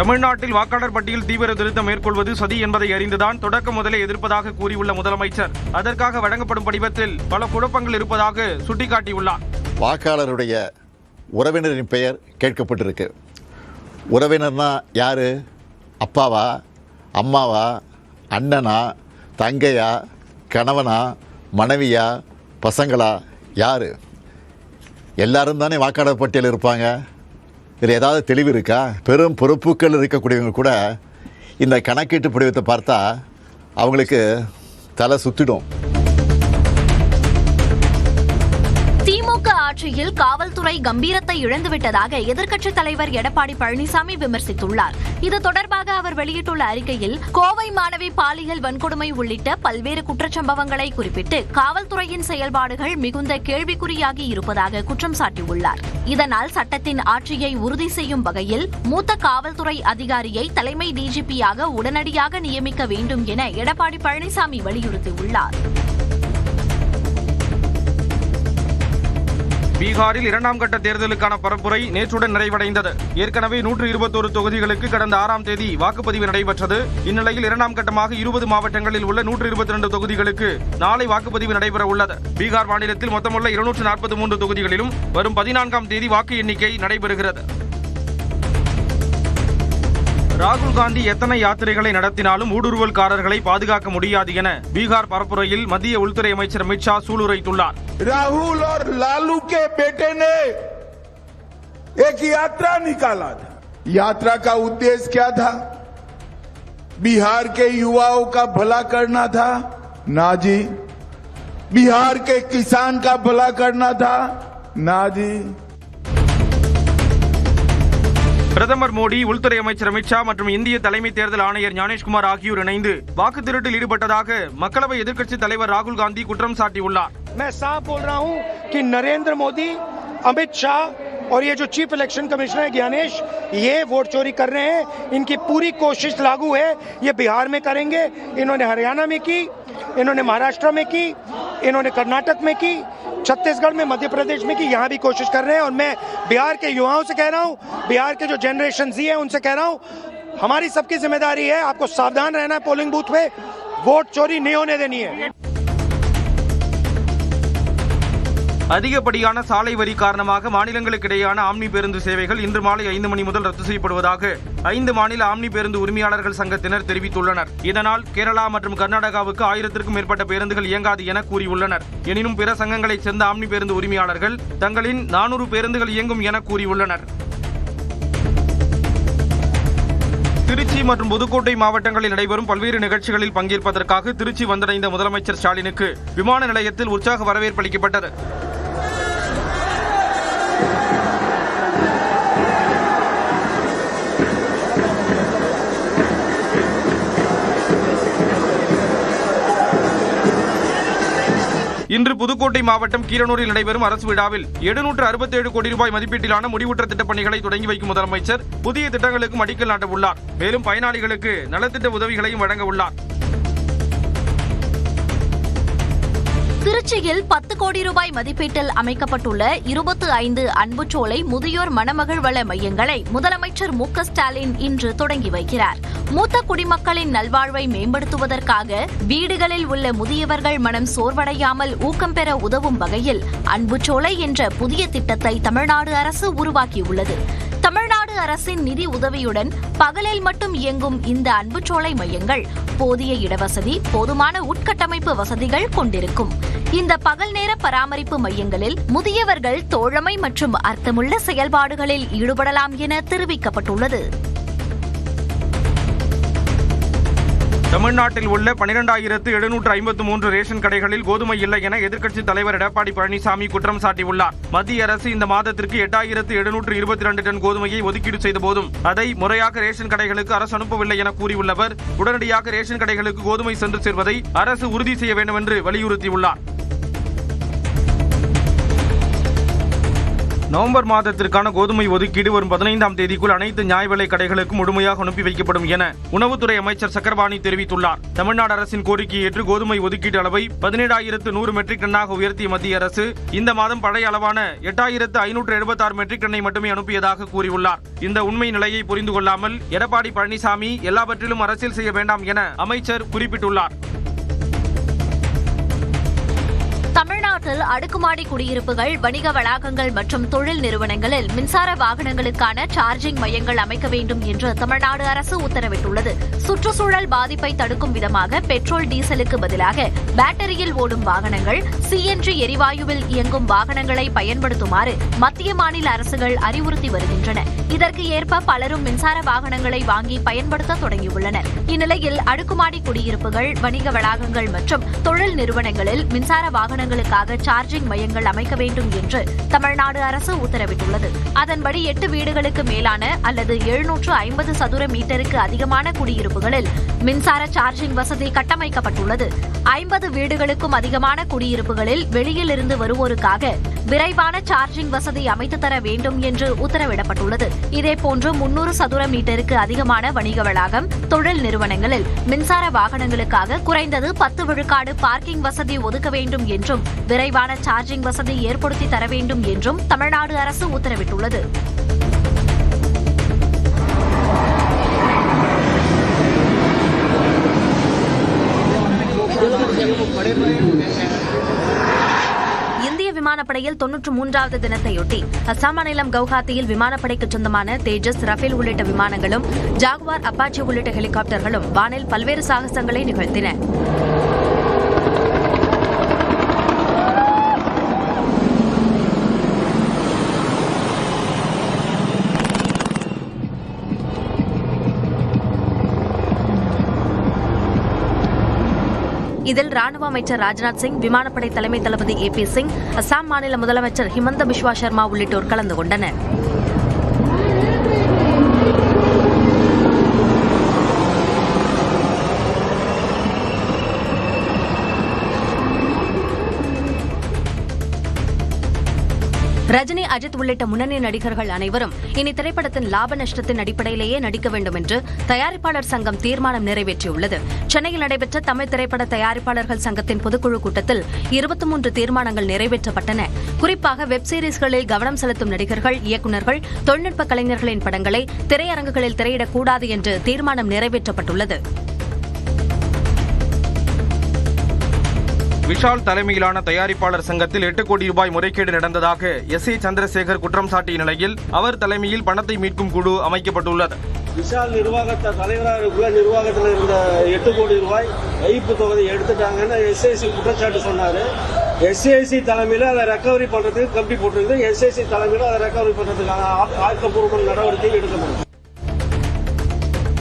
தமிழ்நாட்டில் வாக்காளர் பட்டியல் தீவிர திருத்தம் மேற்கொள்வது சதி என்பதை அறிந்துதான் தொடக்கம் முதலே எதிர்ப்பதாக கூறியுள்ள முதலமைச்சர் அதற்காக வழங்கப்படும் படிவத்தில் பல குழப்பங்கள் இருப்பதாக சுட்டிக்காட்டியுள்ளார். வாக்காளருடைய உறவினரின் பெயர் கேட்கப்பட்டிருக்கு. உறவினர்னா யாரு? அப்பாவா, அம்மாவா, அண்ணனா, தங்கையா, கணவனா, மனைவியா, பசங்களா, யாரு? எல்லாரும் தானே வாக்காளர் பட்டியல் இருப்பாங்க. இதில் ஏதாவது தெளிவு இருக்கா? பெரும் பொறுப்புகள் இருக்கக்கூடியவங்க கூட இந்த கணக்கீட்டு படிவத்தை பார்த்தா அவங்களுக்கு தலை சுத்திடும். திமுக ஆட்சியில் காவல்துறை கம்பீரத்தை இழந்துவிட்டதாக எதிர்க்கட்சித் தலைவர் எடப்பாடி பழனிசாமி விமர்சித்துள்ளார். இது தொடர்பாக அவர் வெளியிட்டுள்ள அறிக்கையில் கோவை மாணவி பாலியல் வன்கொடுமை உள்ளிட்ட பல்வேறு குற்றச்சம்பவங்களை குறிப்பிட்டு காவல்துறையின் செயல்பாடுகள் மிகுந்த கேள்விக்குறியாகி இருப்பதாக குற்றம் சாட்டியுள்ளார். இதனால் சட்டத்தின் ஆட்சியை உறுதி செய்யும் வகையில் மூத்த காவல்துறை அதிகாரியை தலைமை டிஜிபியாக உடனடியாக நியமிக்க வேண்டும் என எடப்பாடி பழனிசாமி வலியுறுத்தியுள்ளார். பீகாரில் 2ஆம் கட்ட தேர்தலுக்கான பரப்புரை நேற்றுடன் நிறைவடைந்தது. ஏற்கனவே 121 தொகுதிகளுக்கு கடந்த 6ஆம் தேதி வாக்குப்பதிவு நடைபெற்றது. இந்நிலையில் 2ஆம் கட்டமாக 20 மாவட்டங்களில் உள்ள 122 தொகுதிகளுக்கு நாளை வாக்குப்பதிவு நடைபெற உள்ளது. பீகார் மாநிலத்தில் மொத்தமுள்ள 243 தொகுதிகளிலும் வரும் 14ஆம் தேதி வாக்கு எண்ணிக்கை நடைபெறுகிறது. ராகுல் காந்தி எத்தனை யாத்திரைகளை நடத்தினாலும் ஊடுருவல்காரர்களை பாதுகாக்க முடியாது என பீகார் பரப்புரையில் மத்திய உள்துறை அமைச்சர் அமித் ஷா சூளுரைத்துள்ளார். राहुल और लालू के बेटे ने एक यात्रा निकाला था। यात्रा का उद्देश्य क्या था? बिहार के युवाओं का भला करना था? ना जी। बिहार के किसान का भला करना था? ना जी। பிரதமர் மோடி, உள்துறை அமைச்சர் அமித் ஷா மற்றும் இந்திய தலைமை தேர்தல் ஆணையர் ஞானேஷ்குமார் ஆகியோர் இணைந்து வாக்கு திருட்டில் ஈடுபட்டதாக மக்களவை எதிர்க்கட்சித் தலைவர் ராகுல் காந்தி குற்றம் சாட்டியுள்ளார். मैं साफ बोल रहा हूं कि नरेंद्र मोदी, अमित शाह और ये जो चीफ इलेक्शन कमिश्नर है ज्ञानेश, ये वोट चोरी कर रहे हैं. इनकी पूरी कोशिश लागू है. ये बिहार में करेंगे, इन्होंने हरियाणा में की, इन्होंने महाराष्ट्र में की, इन्होंने कर्नाटक में की, छत्तीसगढ़ में, मध्य प्रदेश में की. यहाँ भी कोशिश कर रहे हैं. और मैं बिहार के युवाओं से कह रहा हूँ, बिहार के जो जनरेशन जी है उनसे कह रहा हूँ, हमारी सबकी जिम्मेदारी है, आपको सावधान रहना है. पोलिंग बूथ पे वोट चोरी नहीं होने देनी है. அதிகப்படியான சாலை வரி காரணமாக மாநிலங்களுக்கு இடையேயான ஆம்னி பேருந்து சேவைகள் இன்று மாலை 5 மணி முதல் ரத்து செய்யப்படுவதாக 5 மாநில ஆம்னி பேருந்து உரிமையாளர்கள் சங்கத்தினர் தெரிவித்துள்ளனர். இதனால் கேரளா மற்றும் கர்நாடகாவுக்கு 1000க்கும் மேற்பட்ட பேருந்துகள் இயங்காது என கூறியுள்ளனர். எனினும் பிற சங்கங்களைச் சேர்ந்த ஆம்னி பேருந்து உரிமையாளர்கள் தங்களின் 400 பேருந்துகள் இயங்கும் என கூறியுள்ளனர். திருச்சி மற்றும் புதுக்கோட்டை மாவட்டங்களில் நடைபெறும் பல்வேறு நிகழ்ச்சிகளில் பங்கேற்பதற்காக திருச்சி வந்தடைந்த முதலமைச்சர் ஸ்டாலினுக்கு விமான நிலையத்தில் உற்சாக வரவேற்பு அளிக்கப்பட்டது. இன்று புதுக்கோட்டை மாவட்டம் கீரனூரில் நடைபெறும் அரசு விழாவில் 767 கோடி ரூபாய் மதிப்பீட்டிலான முடிவுற்ற திட்டப் பணிகளை தொடங்கி வைக்கும் முதலமைச்சர் புதிய திட்டங்களுக்கும் அடிக்கல் நாட்ட உள்ளார். மேலும் பயனாளிகளுக்கு நலத்திட்ட உதவிகளையும் வழங்க உள்ளார். திருச்சியில் 10 கோடி ரூபாய் மதிப்பீட்டில் அமைக்கப்பட்டுள்ள 25 அன்புச்சோலை முதியோர் மணமகள் வள மையங்களை முதலமைச்சர் மு.க. ஸ்டாலின் இன்று தொடங்கி வைக்கிறார். மூத்த குடிமக்களின் நல்வாழ்வை மேம்படுத்துவதற்காக வீடுகளில் உள்ள முதியவர்கள் மனம் சோர்வடையாமல் ஊக்கம் பெற உதவும் வகையில் அன்புச்சோலை என்ற புதிய திட்டத்தை தமிழ்நாடு அரசு உருவாக்கியுள்ளது. தமிழ்நாடு அரசின் நிதி உதவியுடன் பகலில் மட்டும் இயங்கும் இந்த அன்புச்சோலை மையங்கள் போதிய இடவசதி, போதுமான உட்கட்டமைப்பு வசதிகள் கொண்டிருக்கும். இந்த பகல் நேர பராமரிப்பு மையங்களில் முதியவர்கள் தோழமை மற்றும் அர்த்தமுள்ள செயல்பாடுகளில் ஈடுபடலாம் என தெரிவிக்கப்பட்டுள்ளது. தமிழ்நாட்டில் உள்ள 12,753 ரேஷன் கடைகளில் கோதுமை இல்லை என எதிர்க்கட்சித் தலைவர் எடப்பாடி பழனிசாமி குற்றம் சாட்டியுள்ளார். மத்திய அரசு இந்த மாதத்திற்கு 8,722 டன் கோதுமையை ஒதுக்கீடு செய்த போதும் அதை முறையாக ரேஷன் கடைகளுக்கு அரசு அனுப்பவில்லை என கூறியுள்ளவர் உடனடியாக ரேஷன் கடைகளுக்கு கோதுமை சென்று சேர்வதை அரசு உறுதி செய்ய வேண்டும் என்று வலியுறுத்தியுள்ளார். நவம்பர் மாதத்திற்கான கோதுமை ஒதுக்கீடு வரும் 15ஆம் தேதிக்குள் அனைத்து நியாய விலை கடைகளுக்கும் முழுமையாக அனுப்பி வைக்கப்படும் என உணவுத்துறை அமைச்சர் சக்கரபாணி தெரிவித்துள்ளார். தமிழ்நாடு அரசின் கோரிக்கையை ஏற்று கோதுமை ஒதுக்கீடு அளவை 17,100 மெட்ரிக் டன்னாக உயர்த்திய மத்திய அரசு இந்த மாதம் பழைய அளவான 8,576 மெட்ரிக் டன்னை மட்டுமே அனுப்பியதாக கூறியுள்ளார். இந்த உண்மை நிலையை புரிந்து கொள்ளாமல் எடப்பாடி பழனிசாமி எல்லாவற்றிலும் அரசியல் செய்ய வேண்டாம் என அமைச்சர் குறிப்பிட்டுள்ளார். தமிழ்நாட்டில் அடுக்குமாடி குடியிருப்புகள், வணிக வளாகங்கள் மற்றும் தொழில் நிறுவனங்களில் மின்சார வாகனங்களுக்கான சார்ஜிங் மையங்கள் அமைக்க வேண்டும் என்று தமிழ்நாடு அரசு உத்தரவிட்டுள்ளது. சுற்றுச்சூழல் பாதிப்பை தடுக்கும் விதமாக பெட்ரோல், டீசலுக்கு பதிலாக பேட்டரியில் ஓடும் வாகனங்கள், சிஎன்ஜி எரிவாயுவில் இயங்கும் வாகனங்களை பயன்படுத்துமாறு மத்திய மாநில அரசுகள் அறிவுறுத்தி வருகின்றன. இதற்கு ஏற்ப பலரும் மின்சார வாகனங்களை வாங்கி பயன்படுத்த தொடங்கியுள்ளனர். இந்நிலையில் அடுக்குமாடி குடியிருப்புகள், வணிக வளாகங்கள் மற்றும் தொழில் நிறுவனங்களில் மின்சார வாகனங்களுக்காக சார்ஜிங் மையங்கள் அமைக்க வேண்டும் என்று தமிழ்நாடு அரசு உத்தரவிட்டுள்ளது. அதன்படி 8 வீடுகளுக்கு மேலான அல்லது 750 சதுர மீட்டருக்கு அதிகமான குடியிருப்புகளில் மின்சார சார்ஜிங் வசதி கட்டமைக்கப்பட்டுள்ளது. 50 வீடுகளுக்கும் அதிகமான குடியிருப்புகளில் வெளியில் இருந்து வருவோருக்காக விரைவான சார்ஜிங் வசதி அமைத்து தர வேண்டும் என்று உத்தரவிடப்பட்டுள்ளது. இதேபோன்று 300 சதுர மீட்டருக்கு அதிகமான வணிக வளாகம், தொழில் நிறுவனங்களில் மின்சார வாகனங்களுக்காக குறைந்தது 10 விழுக்காடு பார்க்கிங் வசதி ஒதுக்க வேண்டும் என்றும் விரைவான சார்ஜிங் வசதி ஏற்படுத்தி தர வேண்டும் என்றும் தமிழ்நாடு அரசு உத்தரவிட்டுள்ளது. இந்திய விமானப்படையில் 93வது தினத்தையொட்டி அசாம் மாநிலம் கவுஹாத்தியில் விமானப்படைக்கு சொந்தமான தேஜஸ், ரஃபேல் உள்ளிட்ட விமானங்களும், ஜாகுவார், அப்பாச்சி உள்ளிட்ட ஹெலிகாப்டர்களும் வானில் பல்வேறு சாகசங்களை நிகழ்த்தின. இதில் ராணுவ அமைச்சர் ராஜ்நாத் சிங், விமானப்படை தலைமை தளபதி AP சிங், அசாம் மாநில முதலமைச்சர் ஹிமந்த பிஸ்வா சர்மா உள்ளிட்டோர் கலந்து கொண்டனர். ரஜினி, அஜித் உள்ளிட்ட முன்னணி நடிகர்கள் அனைவரும் இனி திரைப்படத்தின் லாப நஷ்டத்தின் அடிப்படையிலேயே நடிக்க வேண்டும் என்று தயாரிப்பாளர் சங்கம் தீர்மானம் நிறைவேற்றியுள்ளது. சென்னையில் நடைபெற்ற தமிழ் திரைப்பட தயாரிப்பாளர்கள் சங்கத்தின் பொதுக்குழு கூட்டத்தில் 23 தீர்மானங்கள் நிறைவேற்றப்பட்டன. குறிப்பாக வெப் சீரிஸ்களில் கவனம் செலுத்தும் நடிகர்கள், இயக்குநர்கள், தொழில்நுட்ப கலைஞர்களின் படங்களை திரையரங்குகளில் திரையிடக்கூடாது என்று தீர்மானம் நிறைவேற்றப்பட்டுள்ளது. விஷால் தலைமையிலான தயாரிப்பாளர் சங்கத்தில் 8 கோடி ரூபாய் முறைகேடு நடந்ததாக SA சந்திரசேகர் குற்றம் சாட்டிய நிலையில் அவர் தலைமையில் பணத்தை மீட்கும் குழு அமைக்கப்பட்டுள்ளது. விஷால் தலைவராக இருக்கிற நிர்வாகத்தில் இருந்த 8 கோடி ரூபாய் வைப்பு தொகை எடுத்துட்டாங்கன்னு SIC குற்றச்சாட்டு சொன்னாரு. SIC தலைமையில் அதை ரெக்கவரி பண்றதுக்கு கம்பி போட்டிருக்கு. SIC தலைமையில் அதை ரெக்கவரி பண்றதுக்கான ஆக்கப்பூர்வமான நடவடிக்கை எடுக்கப்படும்.